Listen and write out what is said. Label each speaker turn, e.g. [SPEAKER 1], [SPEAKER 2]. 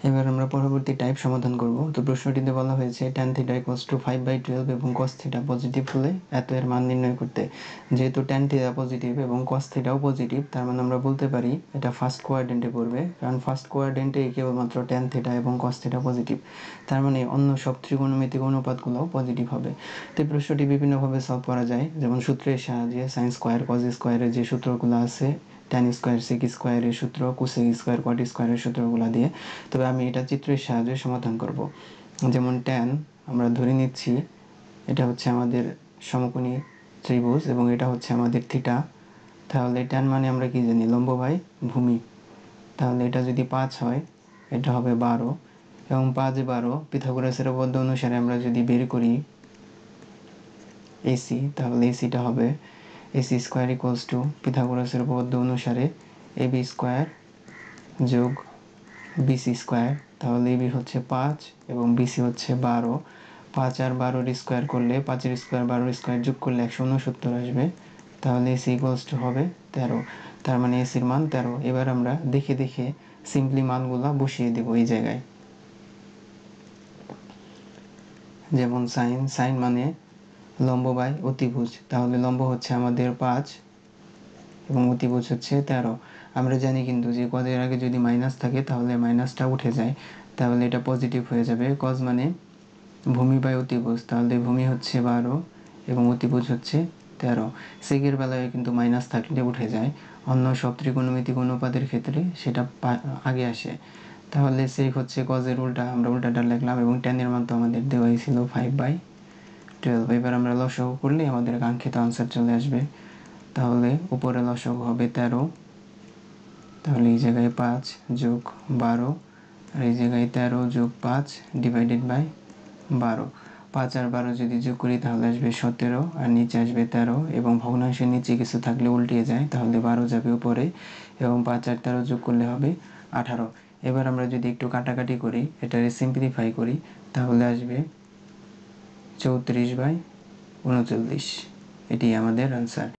[SPEAKER 1] এবার আমরা পরবর্তী টাইপ সমাধান করব। তো প্রশ্নটিতে বলা হয়েছে tan θ = 5/12 এবং cos θ পজিটিভ হলে এত এর মান নির্ণয় করতে। যেহেতু tan θ পজিটিভ এবং cos θও পজিটিভ, তার মানে আমরা বলতে পারি এটা ফার্স্ট কোয়াড্রেন্টে পড়বে, কারণ ফার্স্ট কোয়াড্রেন্টে কেবলমাত্র tan θ এবং cos θ পজিটিভ। তার মানে অন্য সব ত্রিকোণমিতিক অনুপাতগুলো পজিটিভ হবে। তো এই প্রশ্নটি বিভিন্নভাবে সলভ করা যায়, যেমন সূত্রের সাহায্যে sin স্কয়ার cos স্কয়ারের যে সূত্রগুলো আছে, tan স্কয়ার sec স্কয়ারের সূত্র, cosec স্কয়ার cot স্কয়ারের সূত্রগুলো দিয়ে। তবে আমি এটা চিত্রের সাহায্যে সমাধান করব। যেমন tan আমরা ধরে নিচ্ছি এটা হচ্ছে আমাদের সমকোণী ত্রিভুজ এবং এটা হচ্ছে আমাদের থিটা। তাহলে tan মানে আমরা কি জানি, লম্ব বাই ভূমি। তাহলে এটা যদি 5 হয় এটা হবে 12 এবং 5 12 পিথাগোরাসের উপপাদ্য অনুসারে আমরা যদি বের করি AC, তাহলে ACটা হবে AC স্কয়ার ইকুয়ালস টু পিথাগোরাসের উপপাদ্য অনুসারে AB স্কয়ার যোগ BC স্কয়ার। তাহলে AB হচ্ছে 5 এবং BC হচ্ছে 12। 5 আর 12 এর স্কয়ার করলে 5 এর স্কয়ার 12 এর স্কয়ার যোগ করলে 169 আসবে। তাহলে AC ইকুয়ালস টু হবে 13। তার মানে AC এর মান 13। এবার আমরা দেখে দেখে সিম্পলি মানগুলা বসিয়ে দেব এই জায়গায়। যেমন sin মানে লম্ব বাই অতিভুজ, তাহলে লম্ব হচ্ছে আমাদের 5 এবং অতিভুজ হচ্ছে 13। আমরা জানি কিন্তু যে cos-এর আগে যদি মাইনাস থাকে তাহলে মাইনাসটা উঠে যায়, তাহলে এটা পজিটিভ হয়ে যাবে। cos মানে ভূমি বাই অতিভুজ, তাহলে ভূমি হচ্ছে 12 এবং অতিভুজ হচ্ছে 13। সেকের বেলায় কিন্তু মাইনাস থাকলে উঠে যায়, অন্য সব ত্রিকোণমিতিক অনুপাতের ক্ষেত্রে সেটা আগে আসে। তাহলে sec হচ্ছে cos-এর উল্টা, আমরা উল্টাটা লিখলাম এবং tan এর মান তো আমাদের দেওয়াই ছিল 5/12। এবার আমরা লসাগু করলে আমাদের কাঙ্ক্ষিত আনসার চলে আসবে। তাহলে উপরে লসাগু হবে 13, তাহলে এই জায়গায় 5 যোগ 12 আর এই জায়গায় 13 যোগ 5 ডিভাইডেড বাই 12। 5 আর 12 যদি যোগ করি তাহলে আসবে 17 আর নিচে আসবে 13 এবং ভগ্নাংশের নিচে কিছু থাকলে উল্টিয়ে যায়, তাহলে 12 যাবে উপরে এবং 5 আর 13 যোগ করলে হবে 18। এবার আমরা যদি একটু কাটাকাটি করি, এটারে সিম্পলিফাই করি, তাহলে আসবে 34/39। এটি আমাদের আনসার।